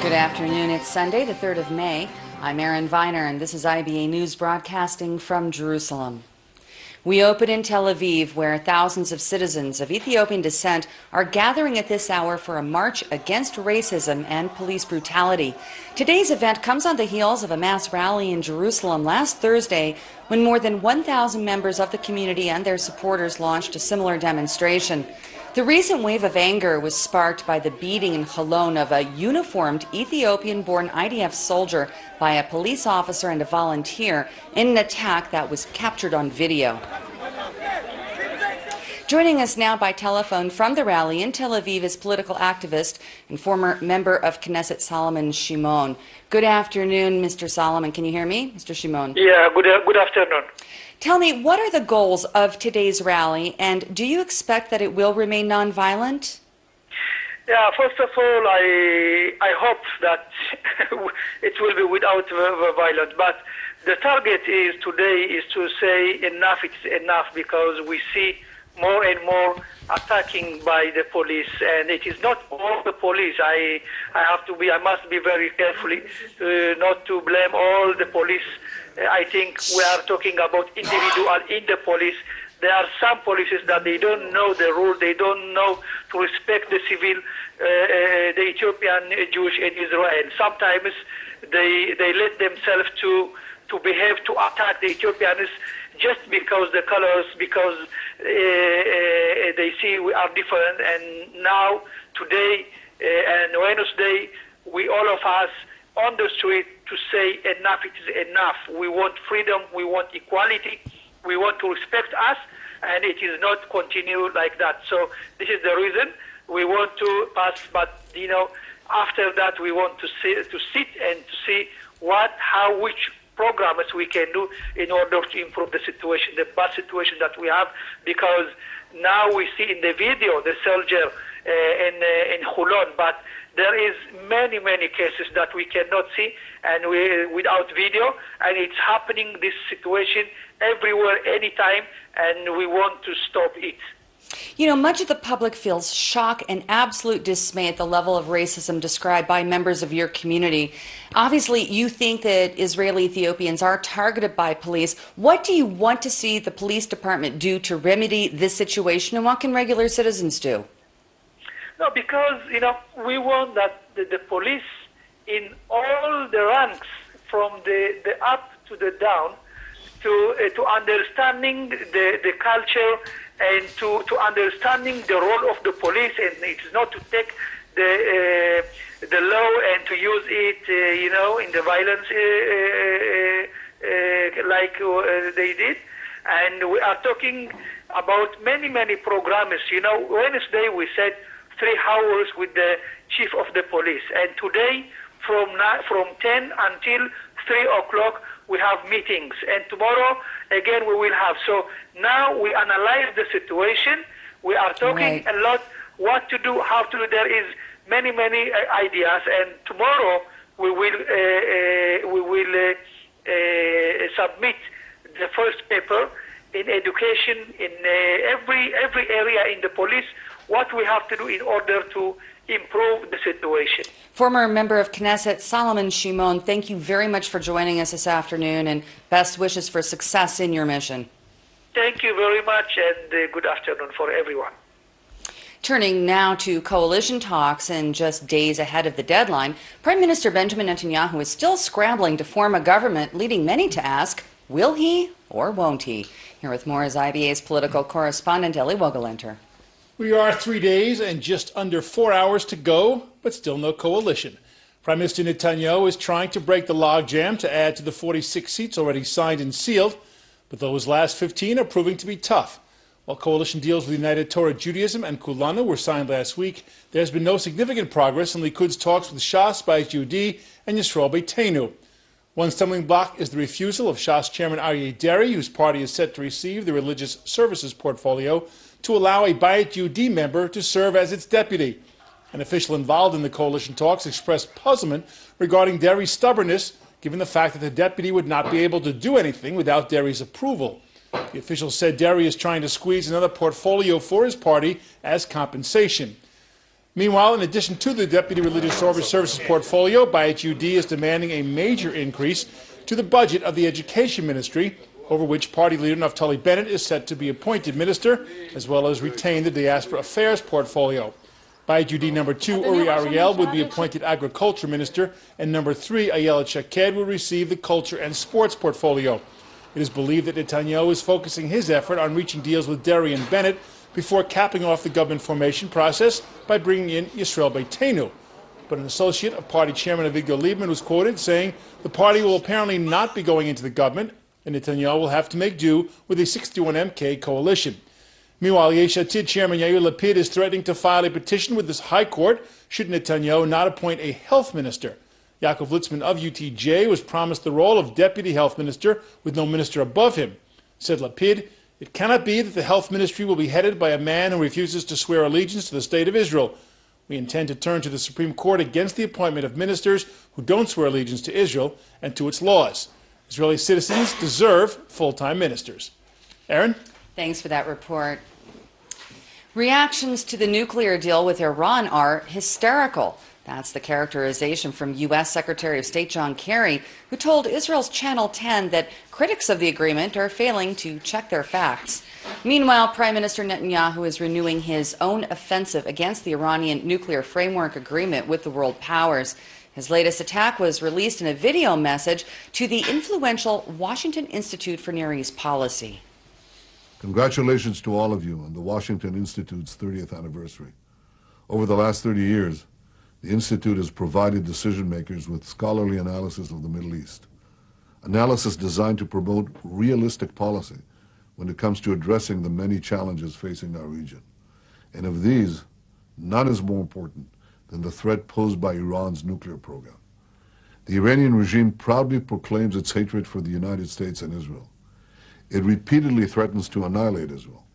Good afternoon. It's Sunday, the 3rd of May. I'm Erin Viner, and this is IBA News broadcasting from Jerusalem. We open in Tel Aviv, where thousands of citizens of Ethiopian descent are gathering at this hour for a march against racism and police brutality. Today's event comes on the heels of a mass rally in Jerusalem last Thursday, when more than 1,000 members of the community and their supporters launched a similar demonstration. The recent wave of anger was sparked by the beating in Cologne of a uniformed Ethiopian-born IDF soldier by a police officer and a volunteer in an attack that was captured on video. Joining us now by telephone from the rally in Tel Aviv is political activist and former member of Knesset Solomon Shimon. Good afternoon, Mr. Solomon. Can you hear me, Mr. Shimon? Yeah, good afternoon. Tell me, what are the goals of today's rally, and do you expect that it will remain nonviolent? Yeah, first of all, I hope that it will be without violence. But the target is today is to say enough is enough, because we see more and more attacking by the police, and it is not all the police. I must be very carefully not to blame all the police. I think we are talking about individual in the police. There are some policies that they don't know the rule, they don't know to respect the civil, the Ethiopian Jewish in Israel. Sometimes they let themselves to behave, to attack the Ethiopians just because the colors, because they see we are different. And now, today and Wednesday, we all of us on the street to say enough is enough. We want freedom, we want equality, we want to respect us, and it is not continue like that. So this is the reason we want to pass, but after that we want to sit and to see which programs we can do in order to improve the situation, the bad situation that we have, because now we see in the video the soldier in Hulon, but there is many cases that we cannot see and without video, and it's happening, this situation, everywhere, anytime, and we want to stop it. You know, much of the public feels shock and absolute dismay at the level of racism described by members of your community. Obviously, you think that Israeli Ethiopians are targeted by police. What do you want to see the police department do to remedy this situation, and what can regular citizens do? No, because, we want that the police in all the ranks, from the up to the down, to understanding the culture and to understanding the role of the police, and it's not to take the law and to use it, in the violence like they did. And we are talking about many programs. Wednesday we said 3 hours with the chief of the police, and today from 10 until 3 o'clock we have meetings, and tomorrow again we will have. So now we analyze the situation. We are talking a lot what to do, how to do. There is many ideas, and tomorrow we will submit the first paper in education in every area in the police, what we have to do in order to improve the situation. Former member of Knesset Solomon Shimon, thank you very much for joining us this afternoon, and best wishes for success in your mission. Thank you very much, and good afternoon for everyone. Turning now to coalition talks, and just days ahead of the deadline, Prime Minister Benjamin Netanyahu is still scrambling to form a government, leading many to ask, will he or won't he? Here with more is IBA's political correspondent Eli Wogelenter. We are 3 days and just under 4 hours to go, but still no coalition. Prime Minister Netanyahu is trying to break the logjam to add to the 46 seats already signed and sealed, but those last 15 are proving to be tough. While coalition deals with United Torah Judaism and Kulanu were signed last week, there has been no significant progress in Likud's talks with Shas, Bayit Yehudi, and Yisrael Beitenu. One stumbling block is the refusal of Shas Chairman Aryeh Deri, whose party is set to receive the religious services portfolio, to allow a Bayit Yehudi member to serve as its deputy. An official involved in the coalition talks expressed puzzlement regarding Deri's stubbornness, given the fact that the deputy would not be able to do anything without Deri's approval. The official said Deri is trying to squeeze another portfolio for his party as compensation. Meanwhile, in addition to the Deputy Religious Services portfolio, Bayit UD is demanding a major increase to the budget of the Education Ministry, over which Party leader Naftali Bennett is set to be appointed minister, as well as retain the Diaspora Affairs portfolio. Bayit UD number 2, Uri Ariel, would be appointed Agriculture Minister, and number 3, Ayelet Shaked, will receive the Culture and Sports portfolio. It is believed that Netanyahu is focusing his effort on reaching deals with Deri and Bennett before capping off the government formation process by bringing in Yisrael Beitenu. But an associate of party chairman Avigdor Lieberman was quoted saying the party will apparently not be going into the government, and Netanyahu will have to make do with a 61 MK coalition. Meanwhile, Yesh Atid chairman Yair Lapid is threatening to file a petition with this high court should Netanyahu not appoint a health minister. Yaakov Litzman of UTJ was promised the role of deputy health minister with no minister above him. Said Lapid, "It cannot be that the health ministry will be headed by a man who refuses to swear allegiance to the state of Israel. We intend to turn to the Supreme Court against the appointment of ministers who don't swear allegiance to Israel and to its laws. Israeli citizens deserve full-time ministers." Aaron? Thanks for that report. Reactions to the nuclear deal with Iran are hysterical. That's the characterization from U.S. Secretary of State John Kerry, who told Israel's Channel 10 that critics of the agreement are failing to check their facts. Meanwhile, Prime Minister Netanyahu is renewing his own offensive against the Iranian nuclear framework agreement with the world powers. His latest attack was released in a video message to the influential Washington Institute for Near East Policy. Congratulations to all of you on the Washington Institute's 30th anniversary. Over the last 30 years, the Institute has provided decision makers with scholarly analysis of the Middle East, analysis designed to promote realistic policy when it comes to addressing the many challenges facing our region. And of these, none is more important than the threat posed by Iran's nuclear program. The Iranian regime proudly proclaims its hatred for the United States and Israel. It repeatedly threatens to annihilate Israel.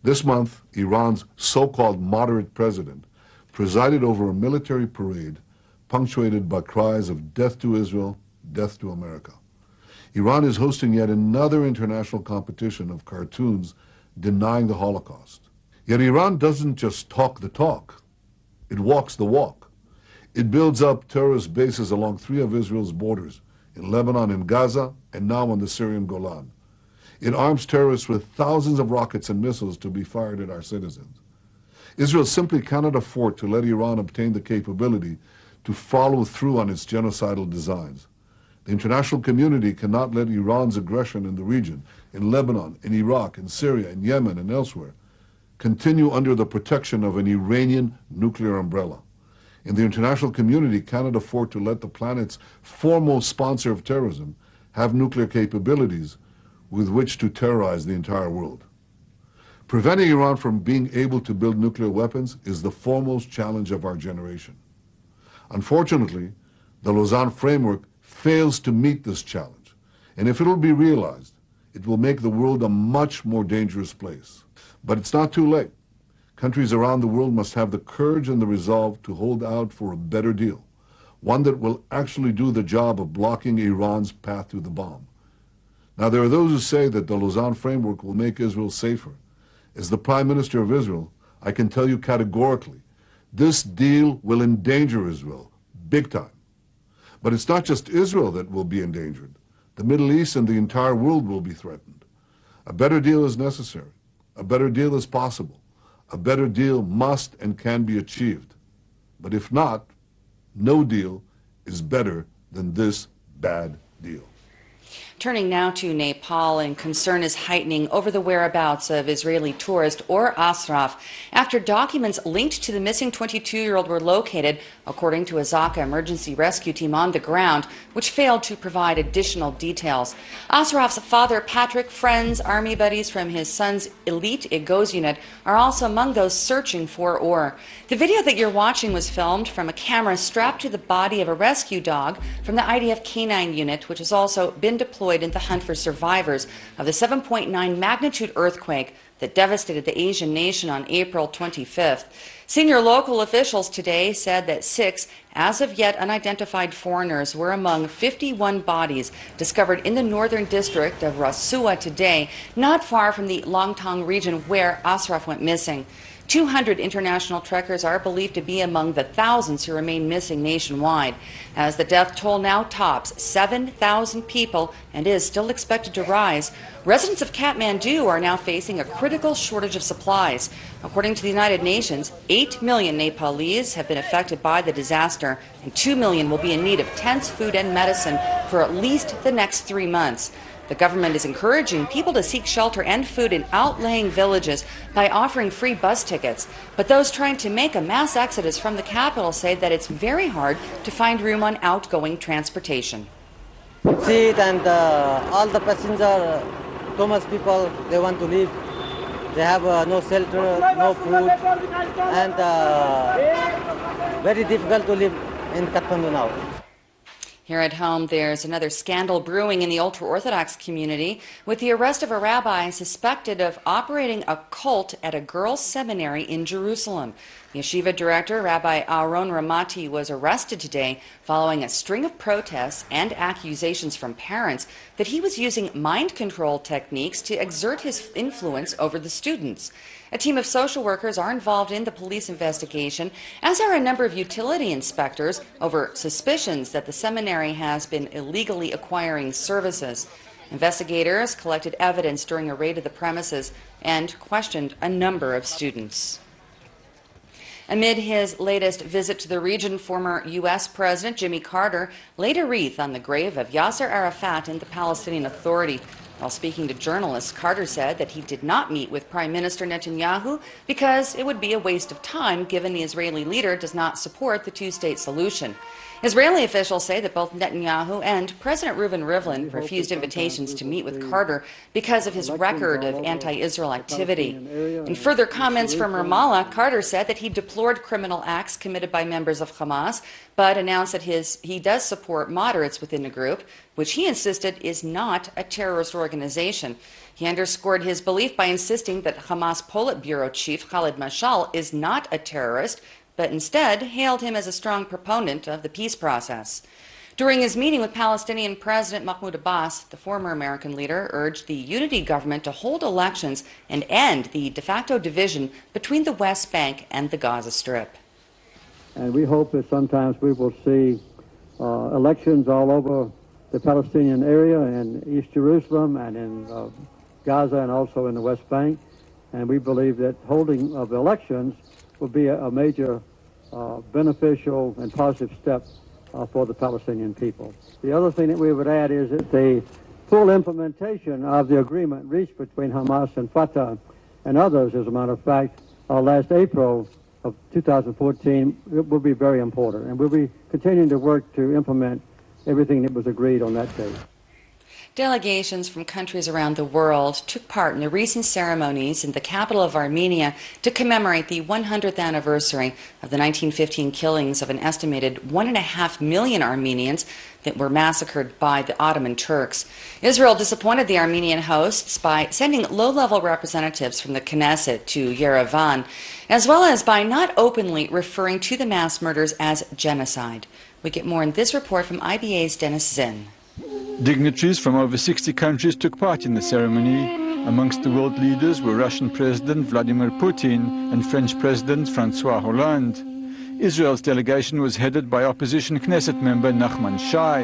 This month, Iran's so-called moderate president presided over a military parade punctuated by cries of "Death to Israel, death to America." Iran is hosting yet another international competition of cartoons denying the Holocaust. Yet Iran doesn't just talk the talk, it walks the walk. It builds up terrorist bases along 3 of Israel's borders, in Lebanon and Gaza, and now on the Syrian Golan. It arms terrorists with thousands of rockets and missiles to be fired at our citizens. Israel simply cannot afford to let Iran obtain the capability to follow through on its genocidal designs. The international community cannot let Iran's aggression in the region, in Lebanon, in Iraq, in Syria, in Yemen, and elsewhere, continue under the protection of an Iranian nuclear umbrella. And the international community cannot afford to let the planet's foremost sponsor of terrorism have nuclear capabilities with which to terrorize the entire world. Preventing Iran from being able to build nuclear weapons is the foremost challenge of our generation. Unfortunately, the Lausanne framework fails to meet this challenge, and if it will be realized, it will make the world a much more dangerous place. But it's not too late. Countries around the world must have the courage and the resolve to hold out for a better deal, one that will actually do the job of blocking Iran's path to the bomb. Now, there are those who say that the Lausanne framework will make Israel safer. As the Prime Minister of Israel, I can tell you categorically, this deal will endanger Israel, big time. But it's not just Israel that will be endangered. The Middle East and the entire world will be threatened. A better deal is necessary. A better deal is possible. A better deal must and can be achieved. But if not, no deal is better than this bad deal. Turning now to Nepal, and concern is heightening over the whereabouts of Israeli tourist Or Asraf after documents linked to the missing 22-year-old were located, according to a Zaka emergency rescue team on the ground, which failed to provide additional details. Asraf's father, Patrick, friends, army buddies from his son's elite IGOS unit are also among those searching for Or. The video that you're watching was filmed from a camera strapped to the body of a rescue dog from the IDF K9 unit, which has also been deployed in the hunt for survivors of the 7.9 magnitude earthquake that devastated the Asian nation on April 25th. Senior local officials today said that 6 as of yet unidentified foreigners were among 51 bodies discovered in the northern district of Rasua today, not far from the Langtang region where Asraf went missing. 200 international trekkers are believed to be among the thousands who remain missing nationwide, as the death toll now tops 7,000 people and is still expected to rise. Residents of Kathmandu are now facing a critical shortage of supplies. According to the United Nations, 8 million Nepalese have been affected by the disaster, and 2 million will be in need of tents, food, and medicine for at least the next 3 months. The government is encouraging people to seek shelter and food in outlying villages by offering free bus tickets. But those trying to make a mass exodus from the capital say that it's very hard to find room on outgoing transportation. Seat and all the passengers, too much people, they want to leave. They have no shelter, no food, and very difficult to live in Kathmandu now. Here at home, there's another scandal brewing in the ultra-Orthodox community with the arrest of a rabbi suspected of operating a cult at a girls' seminary in Jerusalem. Yeshiva director Rabbi Aaron Ramati was arrested today following a string of protests and accusations from parents that he was using mind control techniques to exert his influence over the students. A team of social workers are involved in the police investigation, as are a number of utility inspectors over suspicions that the seminary has been illegally acquiring services. Investigators collected evidence during a raid of the premises and questioned a number of students. Amid his latest visit to the region, former U.S. President Jimmy Carter laid a wreath on the grave of Yasser Arafat and the Palestinian Authority. While speaking to journalists, Carter said that he did not meet with Prime Minister Netanyahu because it would be a waste of time given the Israeli leader does not support the two-state solution. Israeli officials say that both Netanyahu and President Reuven Rivlin refused invitations to meet with Carter because of his record of anti-Israel activity. In further comments from Ramallah, Carter said that he deplored criminal acts committed by members of Hamas, but announced that he does support moderates within the group, which he insisted is not a terrorist organization. He underscored his belief by insisting that Hamas Politburo chief Khalid Mashal is not a terrorist, but instead hailed him as a strong proponent of the peace process. During his meeting with Palestinian President Mahmoud Abbas, the former American leader urged the unity government to hold elections and end the de facto division between the West Bank and the Gaza Strip. And we hope that sometimes we will see elections all over the Palestinian area in East Jerusalem and in Gaza and also in the West Bank. And we believe that holding of elections will be a major beneficial and positive step for the Palestinian people. The other thing that we would add is that the full implementation of the agreement reached between Hamas and Fatah and others, as a matter of fact, last April of 2014, will be very important. And we'll be continuing to work to implement everything that was agreed on that date. Delegations from countries around the world took part in the recent ceremonies in the capital of Armenia to commemorate the 100th anniversary of the 1915 killings of an estimated 1.5 million Armenians that were massacred by the Ottoman Turks. Israel disappointed the Armenian hosts by sending low-level representatives from the Knesset to Yerevan, as well as by not openly referring to the mass murders as genocide. We get more in this report from IBA's Dennis Zinn. Dignitaries from over 60 countries took part in the ceremony. Amongst the world leaders were Russian President Vladimir Putin and French President François Hollande. Israel's delegation was headed by opposition Knesset member Nachman Shai.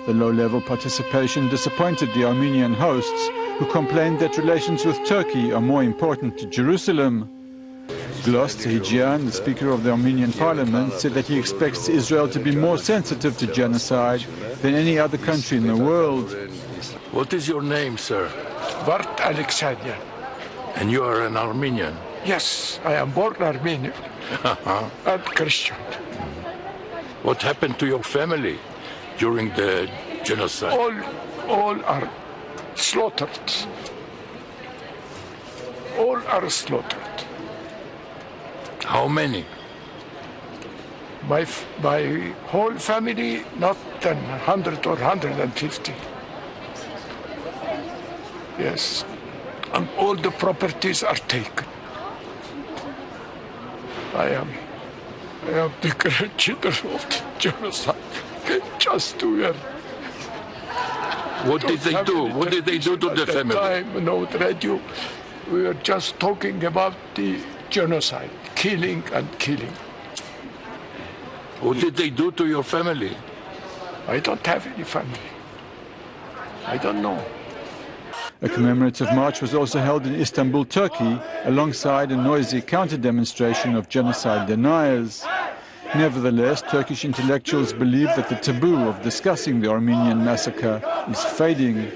The low-level participation disappointed the Armenian hosts, who complained that relations with Turkey are more important to Jerusalem. Glos Tsehijian, the Speaker of the Armenian Parliament, said that he expects Israel to be more sensitive to genocide than any other country in the world. What is your name, sir? Vart Alexander. And you are an Armenian? Yes, I am born Armenian and Christian. What happened to your family during the genocide? All are slaughtered. All are slaughtered. How many? My whole family, not than 100 or 150. Yes. And all the properties are taken. I am the grandchildren of the genocide. Just to hear. What did they do? What did they do to the family? At the time, no radio. We were just talking about the genocide, killing and killing. What did they do to your family? I don't have any family. I don't know. A commemorative march was also held in Istanbul, Turkey, alongside a noisy counter-demonstration of genocide deniers. Nevertheless, Turkish intellectuals believe that the taboo of discussing the Armenian massacre is fading.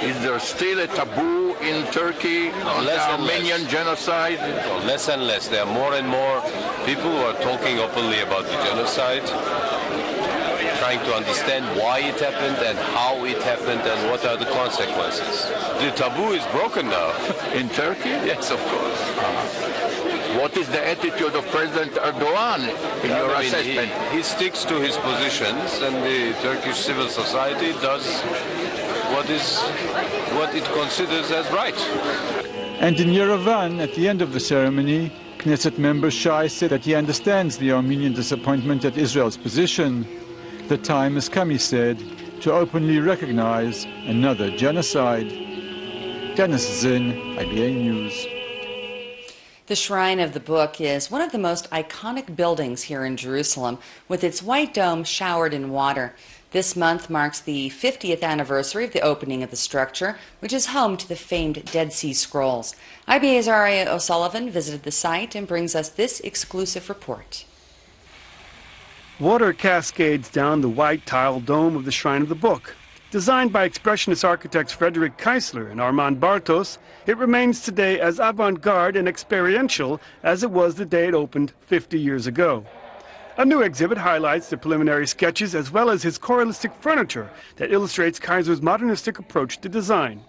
Is there still a taboo in Turkey on the Armenian genocide? Well, less and less. There are more and more people who are talking openly about the genocide, trying to understand why it happened and how it happened and what are the consequences. The taboo is broken now. In Turkey? Yes, of course. What is the attitude of President Erdogan in your assessment? He sticks to his positions, and the Turkish civil society does what it considers as right. And in Yerevan, at the end of the ceremony, Knesset member Shai said that he understands the Armenian disappointment at Israel's position. The time has come, he said, to openly recognize another genocide. Dennis Zinn, IBA News. The Shrine of the Book is one of the most iconic buildings here in Jerusalem, with its white dome showered in water. This month marks the 50th anniversary of the opening of the structure, which is home to the famed Dead Sea Scrolls. IBA's Aria O'Sullivan visited the site and brings us this exclusive report. Water cascades down the white tile dome of the Shrine of the Book. Designed by expressionist architects Frederick Keisler and Armand Bartos, it remains today as avant-garde and experiential as it was the day it opened 50 years ago. A new exhibit highlights the preliminary sketches as well as his Coralistic furniture that illustrates Kaiser's modernistic approach to design.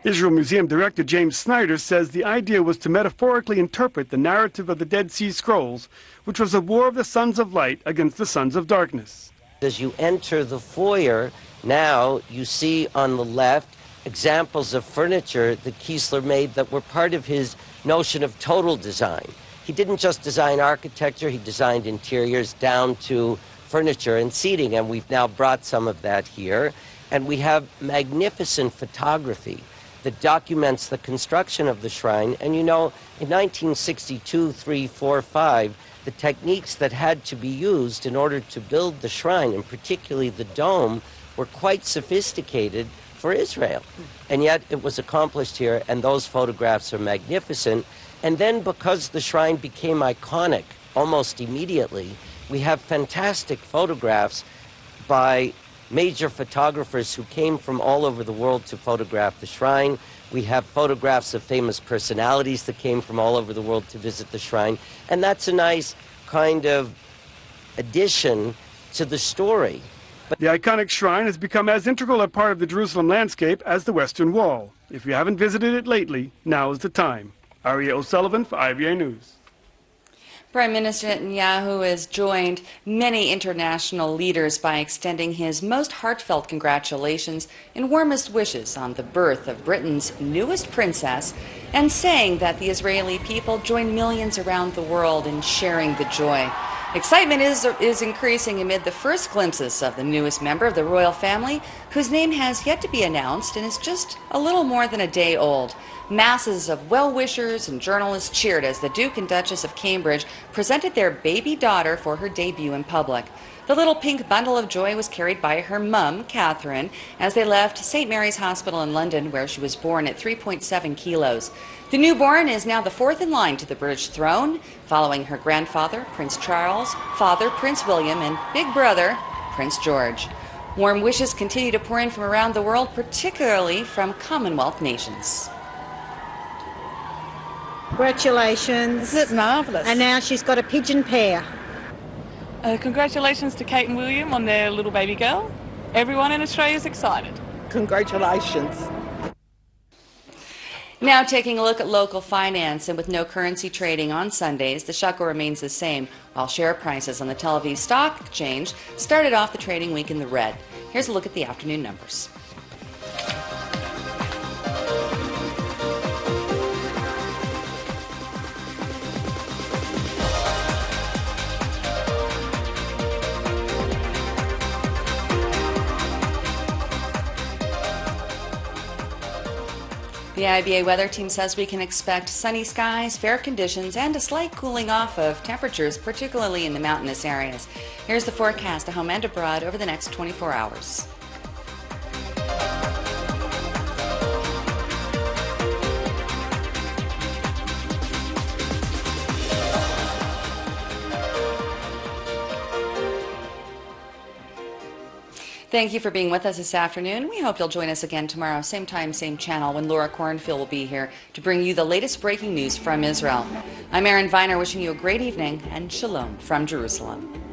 Israel Museum Director James Snyder says the idea was to metaphorically interpret the narrative of the Dead Sea Scrolls, which was a war of the sons of light against the sons of darkness. As you enter the foyer, now you see on the left examples of furniture that Keisler made that were part of his notion of total design. He didn't just design architecture, he designed interiors down to furniture and seating, and we've now brought some of that here. And we have magnificent photography that documents the construction of the shrine. And you know, in 1962, 3, 4, 5, the techniques that had to be used in order to build the shrine, and particularly the dome, were quite sophisticated for Israel. And yet it was accomplished here, and those photographs are magnificent. And then because the shrine became iconic almost immediately, we have fantastic photographs by major photographers who came from all over the world to photograph the shrine. We have photographs of famous personalities that came from all over the world to visit the shrine. And that's a nice kind of addition to the story. The iconic shrine has become as integral a part of the Jerusalem landscape as the Western Wall. If you haven't visited it lately, now is the time. Aria O'Sullivan for IBA News. Prime Minister Netanyahu has joined many international leaders by extending his most heartfelt congratulations and warmest wishes on the birth of Britain's newest princess, and saying that the Israeli people join millions around the world in sharing the joy. Excitement is increasing amid the first glimpses of the newest member of the royal family, whose name has yet to be announced and is just a little more than a day old. Masses of well-wishers and journalists cheered as the Duke and Duchess of Cambridge presented their baby daughter for her debut in public. The little pink bundle of joy was carried by her mum, Catherine, as they left St. Mary's Hospital in London, where she was born at 3.7 kilos. The newborn is now the fourth in line to the British throne, following her grandfather, Prince Charles, father, Prince William, and big brother, Prince George. Warm wishes continue to pour in from around the world, particularly from Commonwealth nations. Congratulations. Isn't it marvellous? And now she's got a pigeon pair. Congratulations to Kate and William on their little baby girl. Everyone in Australia is excited. Congratulations. Now taking a look at local finance, and with no currency trading on Sundays, the shekel remains the same, while share prices on the Tel Aviv Stock Exchange started off the trading week in the red. Here's a look at the afternoon numbers. The IBA weather team says we can expect sunny skies, fair conditions, and a slight cooling off of temperatures, particularly in the mountainous areas. Here's the forecast at home and abroad over the next 24 hours. Thank you for being with us this afternoon. We hope you'll join us again tomorrow, same time, same channel, when Laura Cornfield will be here to bring you the latest breaking news from Israel. I'm Erin Viner, wishing you a great evening and shalom from Jerusalem.